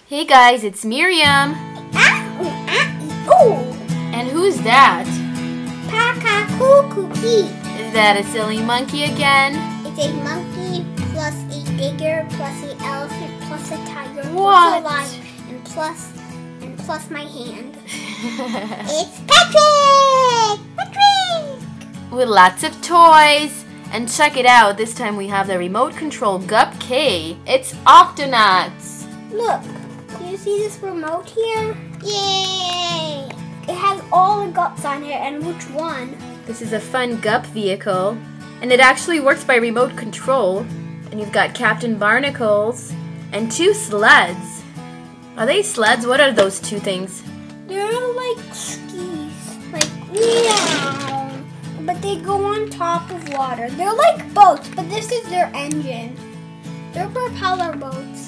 Hey guys, it's Miriam. And who's that? Is that a silly monkey again? It's a monkey plus a digger plus an elephant plus a tiger What? plus a lion and plus my hand. It's Patrick! With lots of toys. And check it out, this time we have the remote control gup-k. It's Octonauts. Look, do you see this remote here? Yay! It has all the gups on it, and which one? This is a fun gup vehicle, and it actually works by remote control. And you've got Captain Barnacles and 2 sleds. Are they sleds? What are those 2 things? They're like skis, like meow. But they go on top of water. They're like boats, but this is their engine. They're propeller boats.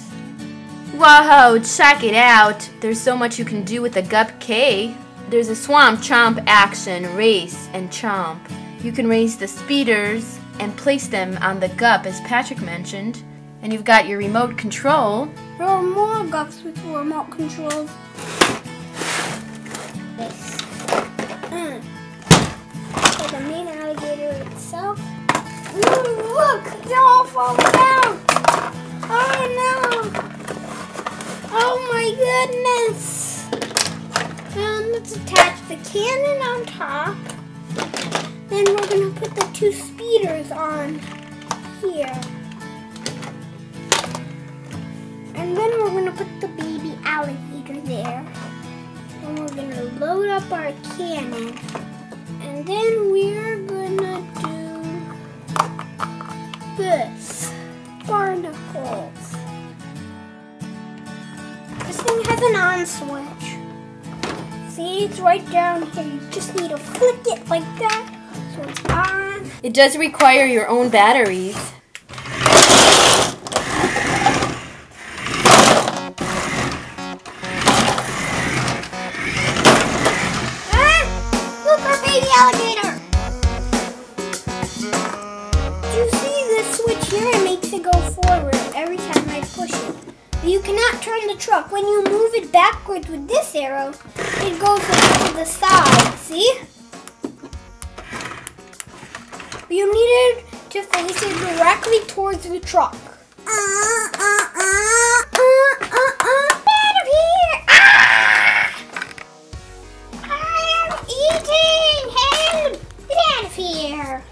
Whoa, check it out. There's so much you can do with the gup-k. There's a swamp chomp action, race, and chomp. You can raise the speeders and place them on the gup, as Patrick mentioned. And you've got your remote control. There are more gups with remote controls. This. The main alligator itself. Ooh, look! They're all falling down! Oh no! Oh my goodness! And let's attach the cannon on top. Then we're going to put the 2 speeders on here. And then we're going to put the baby alligator there. And we're going to load up our cannon. And then we're gonna do this. Barnacles. This thing has an on switch. See, it's right down here. You just need to flick it like that so it's on. It does require your own batteries. Alligator! Do you see this switch here? It makes it go forward every time I push it. But you cannot turn the truck. When you move it backwards with this arrow, it goes to the side. See? But you needed to face it directly towards the truck. Get out of here! Eating! Help! Get out of here!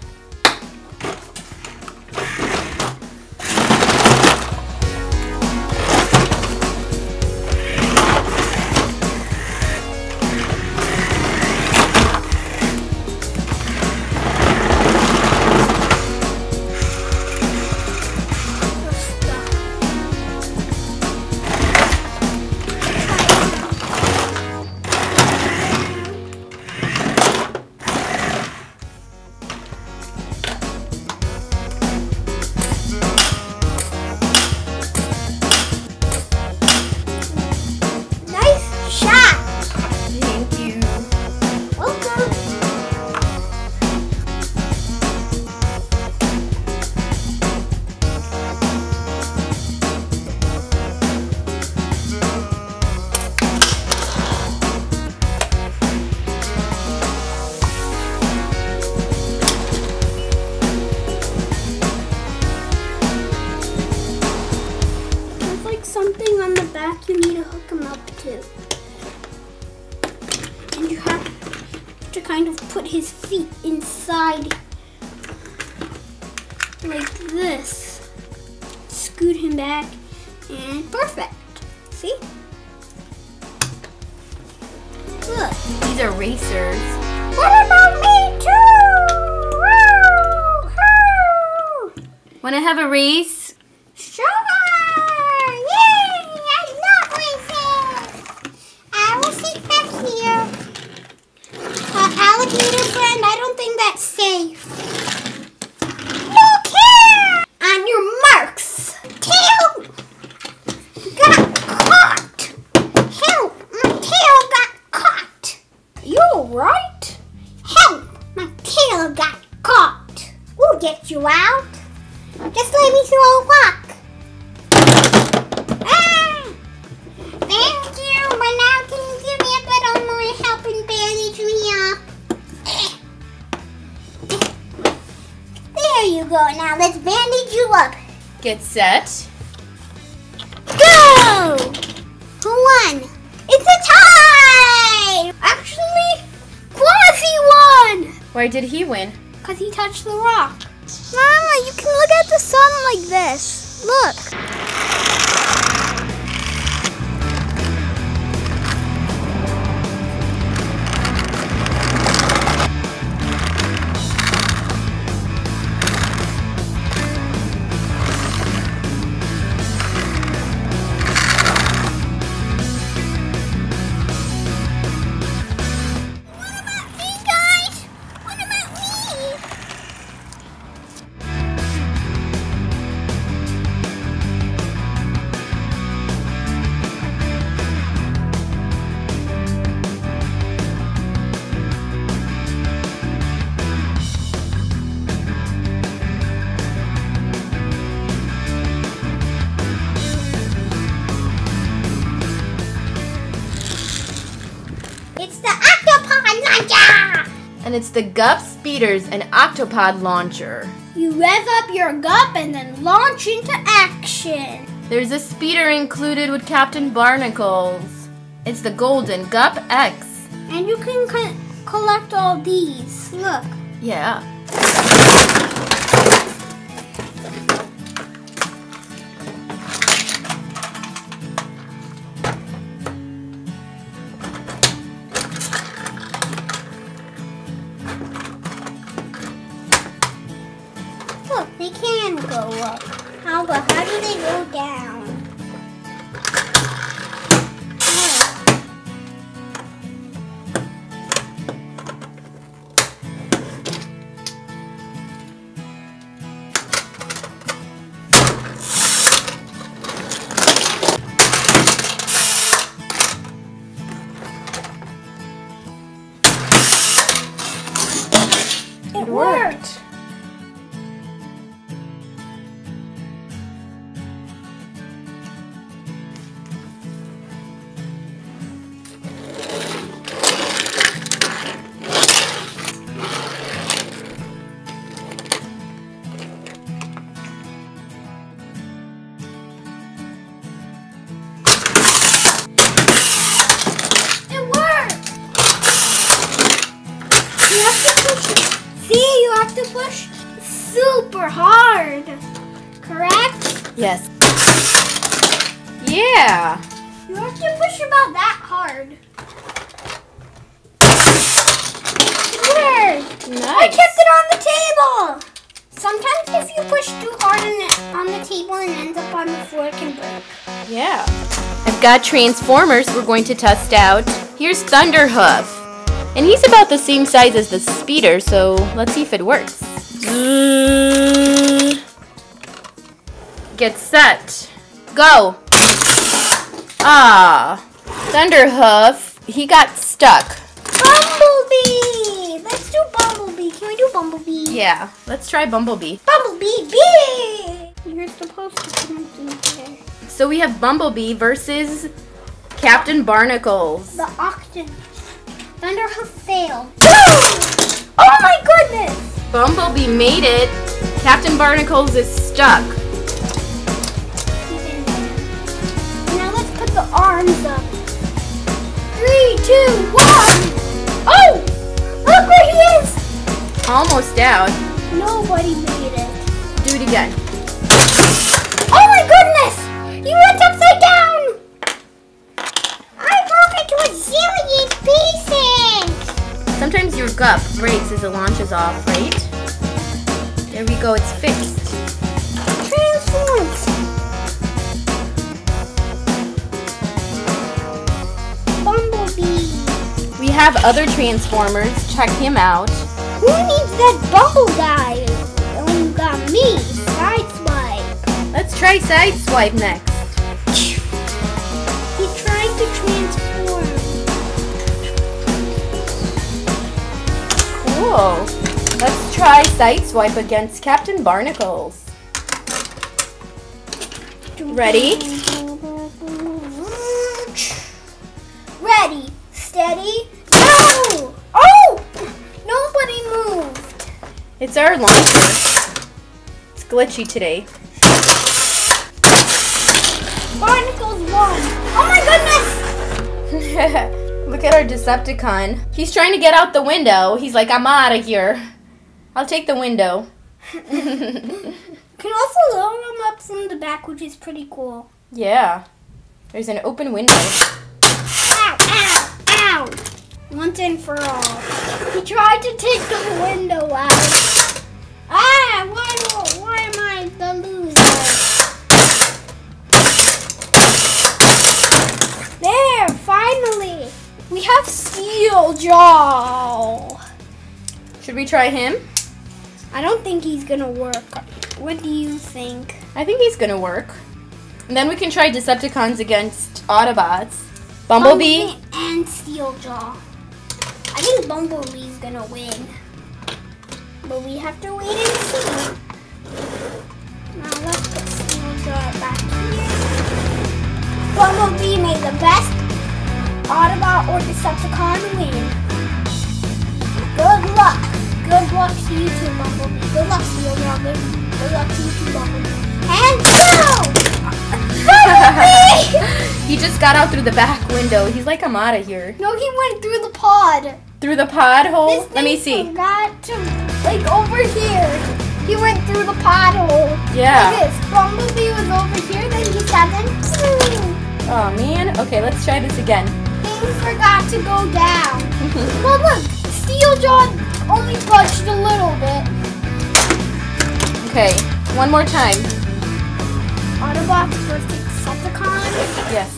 Something on the back you need to hook them up to. And you have to kind of put his feet inside like this. Scoot him back and perfect. See? Look. These are racers. What about me too? Woo! Wanna have a race? Sure! Yay! I love racing! I will sit back here. Alligator friend, I don't think that's safe. Look here! On your marks! Tail got caught! Help! My tail got caught! You alright? Help! My tail got caught! We'll get you out. Just let me throw a rock. go. Now let's bandage you up. Get set. Go! Who won? It's a tie! Actually, Quasi won! Why did he win? Because he touched the rock. Mama, you can look at the sun like this. Look. And it's the Gup Speeders and Octopod launcher. You rev up your gup and then launch into action. There's a speeder included with Captain Barnacles. It's the golden gup-x. And you can collect all these. Look. Yeah. Look, they can go up. How do they go down? It worked. You have to push super hard, correct? Yes. Yeah. You have to push about that hard. There. Nice. I kept it on the table. Sometimes if you push too hard on the table and ends up on the floor, it can break. Yeah. I've got transformers we're going to test out. Here's Thunderhoof. And he's about the same size as the speeder, so let's see if it works. Get set. Go. Ah. Thunderhoof, he got stuck. Bumblebee! Let's do Bumblebee. Can we do Bumblebee? Yeah, let's try Bumblebee. Bumblebee bee! You're supposed to connect in here. So we have Bumblebee versus Captain Barnacles. The Octonauts. Thunderhoof failed. Oh my goodness! Bumblebee made it. Captain Barnacles is stuck. He's in there. Now let's put the arms up. 3, 2, 1! Oh! Look where he is! Almost out. Nobody made it. Do it again. Oh my goodness! He went upside down! I broke into a zillion pieces! Sometimes your gup breaks as it launches off, right? There we go, it's fixed. Transforms! Bumblebee! We have other Transformers. Check him out. Who needs that Bumble guy? Oh, you got me! Sideswipe! Let's try Sideswipe next. He's trying to transform. Cool. Let's try Sideswipe against Captain Barnacles. Ready? Ready, steady, go! Oh! Nobody moved. It's our launcher. glitchy today. Barnacles won. Oh my goodness! Look at our Decepticon. He's trying to get out the window. He's like, I'm out of here. I'll take the window. Can also lower him up from the back, which is pretty cool. Yeah. There's an open window. Ow, ow, ow. Once and for all. He tried to take the window out. Ah, why am I the loser? There, finally. We have Steel Jaw. Should we try him? I don't think he's gonna work. What do you think? I think he's gonna work. And then we can try Decepticons against Autobots. Bumblebee and Steel Jaw. I think Bumblebee's gonna win. But we have to wait and see. Now let's put Steel Jaw back here. Bumblebee made the best Autobot or Decepticon win. Good luck. Good luck to you too, Bumblebee. Good luck, Steel Jaw. Good luck to you too, Bumblebee. And go! Bumblebee! He just got out through the back window. He's like, I'm out of here. No, he went through the pod. Through the pod hole? This Let me thing see. forgot to, like, over here. He went through the pod hole. Yeah. Like this. Bumblebee was over here, then he sat in. Oh man. Okay, let's try this again. Things forgot to go down. Well, look. Steel Jaw only budged a little bit. Okay, one more time. Autobots versus Decepticons. Yes.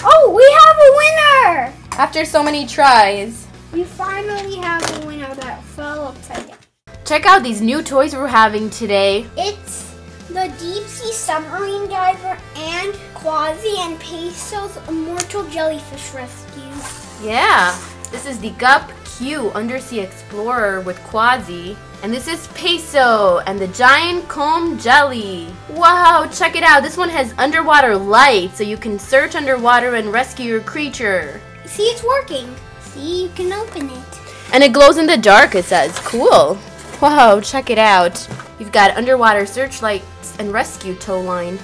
Oh, we have a winner! After so many tries. We finally have a winner that fell upside down. Check out these new toys we're having today. It's the Deep Sea Submarine Diver and Quasi and Peso's Immortal Jellyfish Rescue. Yeah. This is the gup-q Undersea Explorer with Quasi. And this is Peso and the giant comb jelly. Wow, check it out. This one has underwater light, so you can search underwater and rescue your creature. See, it's working. See, you can open it. And it glows in the dark, it says. Cool. Wow, check it out. You've got underwater searchlights and rescue tow line.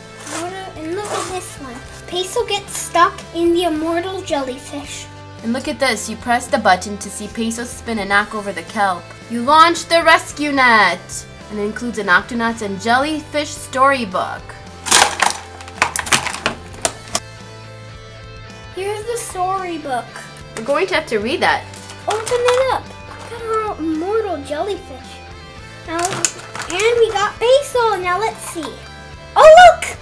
And look at this one. Peso gets stuck in the Immortal Jellyfish. And look at this, you press the button to see Peso spin and knock over the kelp. You launch the rescue net! And it includes an Octonauts and Jellyfish storybook. Here's the storybook. We're going to have to read that. Open it up. Look at our Immortal Jellyfish. Now, and we got Peso. Now let's see. Oh, look!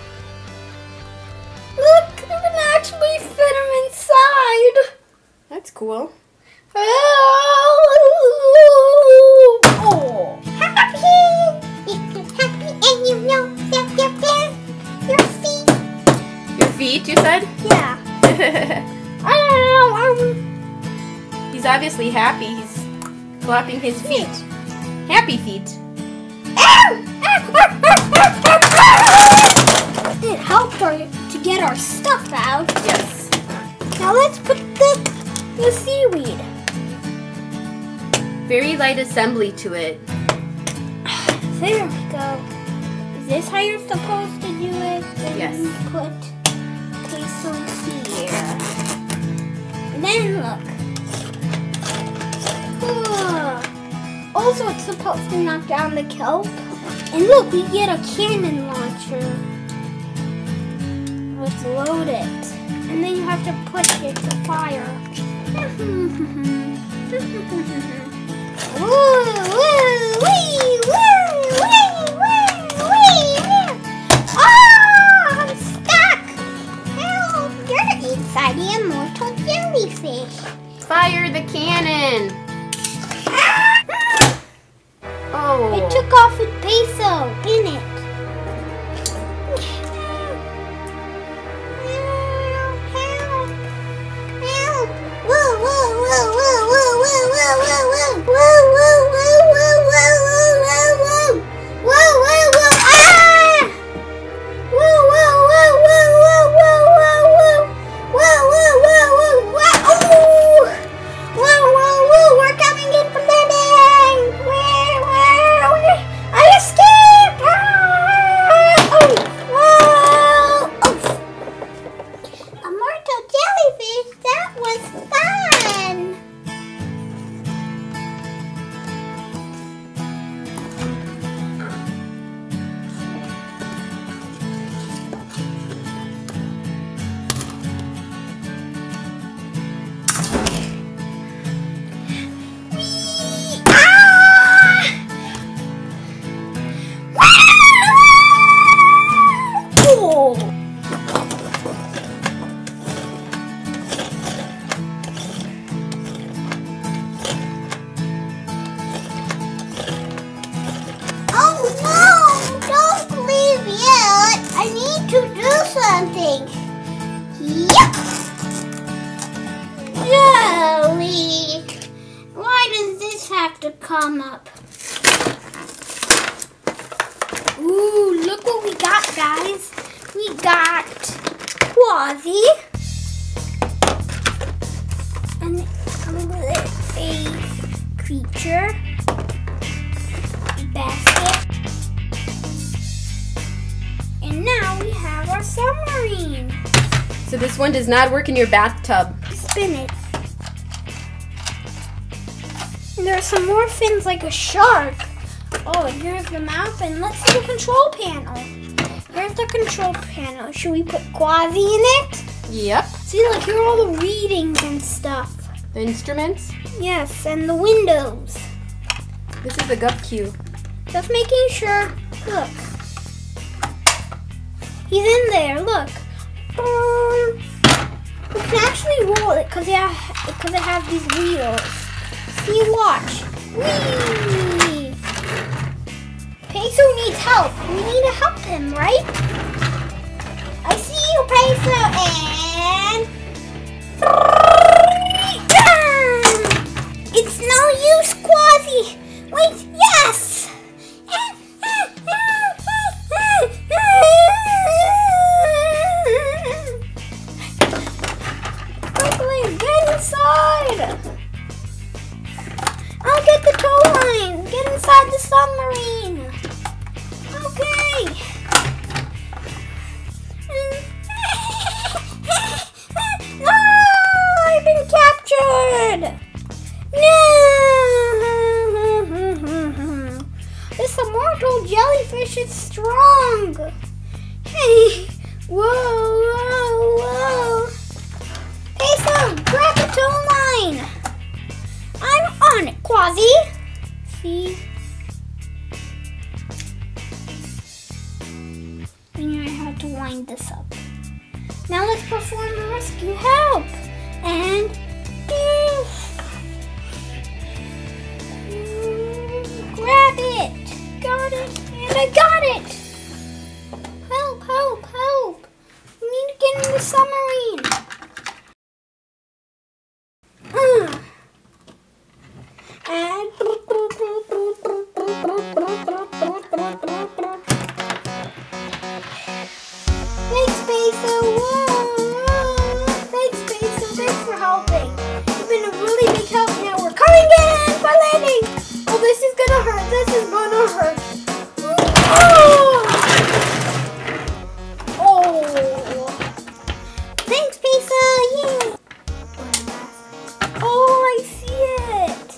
Look, you can actually fit him inside. That's cool. Oh! Happy! If you're happy and you know that you're there, your feet. Your feet, you said? Yeah. I don't know. He's obviously happy. He's clapping his feet. Happy feet. It helped to get our stuff out. Yes. Now let's put the seaweed. Very light assembly to it. There we go. Is this how you're supposed to do it? Then Yes. you put Peso here. And then look. Also, it's supposed to knock down the kelp. And look, we get a cannon launcher. Let's load it. And then you have to push it to fire. I'm stuck! Help! You're inside the Immortal Jellyfish. Fire the cannon! Oh. It took off with Peso in it. Help! Help! Whoa, whoa, whoa, whoa, whoa, whoa, whoa, whoa, whoa, whoa, whoa, whoa, whoa, whoa, whoa, whoa, whoa, whoa, whoa, ah! Whoa, whoa, whoa, whoa, whoa, whoa, whoa, whoa, whoa, whoa, whoa, whoa, oh! Whoa, whoa, whoa, we're coming in from the bank. Where? I just come up. Ooh, look what we got, guys. We got Quasi and a creature, basket, and now we have our submarine. So this one does not work in your bathtub. Spin it. And there are some more fins like a shark. Oh, and here's the mouth, and let's see the control panel. Here's the control panel. Should we put Quasi in it? Yep. See, like here are all the readings and stuff. The instruments? Yes, and the windows. This is the gup-q. Just making sure. Look. He's in there, look. We can actually roll it because it has these wheels. See, watch. Whee! Peso needs help. We need to help him, right? I see you, Peso, and... It's no use, Quasi. Wait, yes! Quickly, get inside! I'll get the tow line. Get inside the submarine. Okay. Oh, I've been captured. No. This immortal jellyfish is strong. Hey. Whoa, whoa, whoa. Peso, grab the tow line. I'm on it, Quasi. See? We know how to wind this up. Now let's perform the rescue help. And grab it. Got it. And I got it. Help, help, help. We need to get in the submarine. And thanks, Peso. Whoa. Thanks, Peso. Thanks for helping. You've been a really big help. Now we're coming in by landing. Oh, this is gonna hurt. This is gonna hurt. Oh. Thanks, Peso. Yeah. Oh, I see it.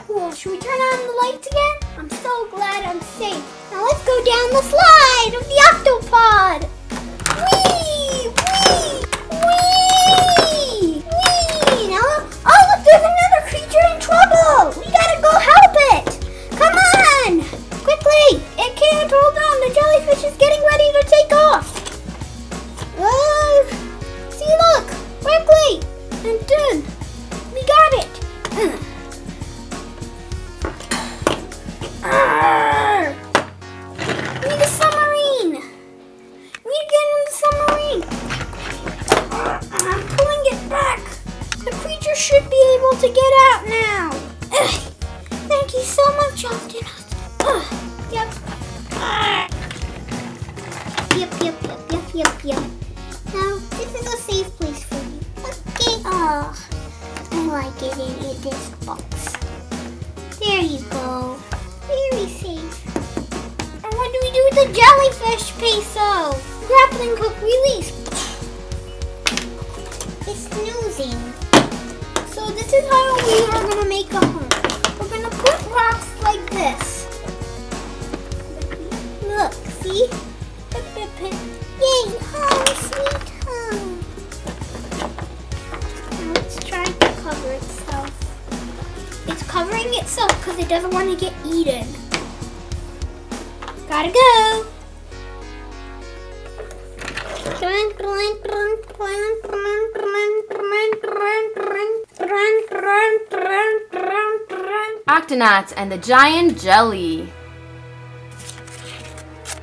Cool. Should we turn on the lights again? I'm so glad I'm safe. Now let's go down the slide of the Octopod. Whee! Whee! Whee! Whee! Now, oh look, there's another creature in trouble. We gotta go help it. Come on! Quickly! It can't hold on. The jellyfish is getting ready to take off. See, look! Quickly! And done. We got it. We need a submarine. We need to get in the submarine. I'm pulling it back. The creature should be able to get out now. Thank you so much, Octonauts. Yep. Yep. Now, this is a safe place for you. Okay. Oh, I like it in this box. There you go. Very safe. And what do we do with the jellyfish, Peso? Grappling hook release. It's snoozing. So this is how we are going to make a home. We're going to put rocks like this. Look, see? Yay, home, sweet home. Now let's try to cover itself. It's covering itself because it doesn't want to get eaten. Gotta go. Octonauts and the giant jelly.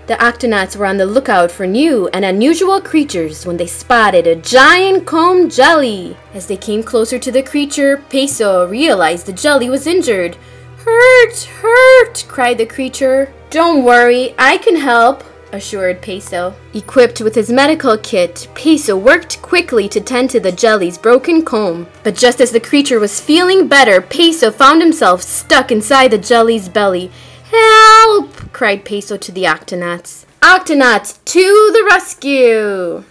The Octonauts were on the lookout for new and unusual creatures when they spotted a giant comb jelly. As they came closer to the creature, Peso realized the jelly was injured. "Hurt! Hurt!" cried the creature. "Don't worry, I can help," assured Peso. Equipped with his medical kit, Peso worked quickly to tend to the jelly's broken comb. But just as the creature was feeling better, Peso found himself stuck inside the jelly's belly. "Help!" cried Peso to the Octonauts. Octonauts to the rescue!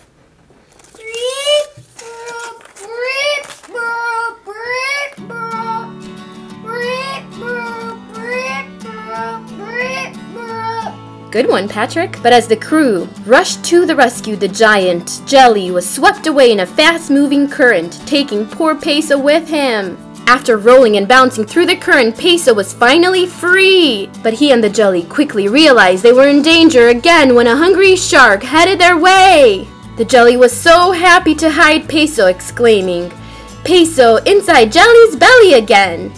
Good one, Patrick. But as the crew rushed to the rescue, the giant jelly was swept away in a fast-moving current, taking poor Peso with him. After rolling and bouncing through the current, Peso was finally free. But he and the jelly quickly realized they were in danger again when a hungry shark headed their way. The jelly was so happy to hide Peso, exclaiming, "Peso inside jelly's belly again!"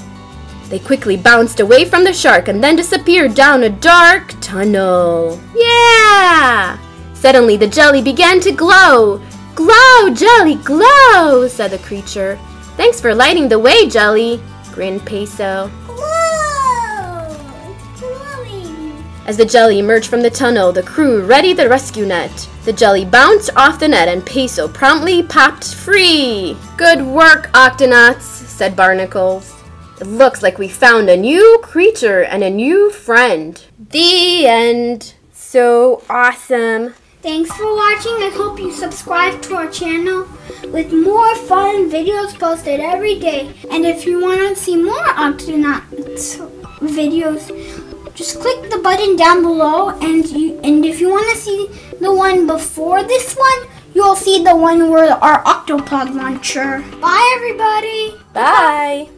They quickly bounced away from the shark and then disappeared down a dark tunnel. Yeah! Suddenly the jelly began to glow. "Glow, jelly, glow!" said the creature. "Thanks for lighting the way, Jelly," grinned Peso. Whoa! It's glowing. As the jelly emerged from the tunnel, the crew readied the rescue net. The jelly bounced off the net and Peso promptly popped free. "Good work, Octonauts," said Barnacles. "It looks like we found a new creature and a new friend." The end. So awesome. Thanks for watching. I hope you subscribe to our channel with more fun videos posted every day. And if you want to see more Octonauts videos, just click the button down below. And if you want to see the one before this one, you'll see the one where our Octopod launcher. Bye, everybody. Bye.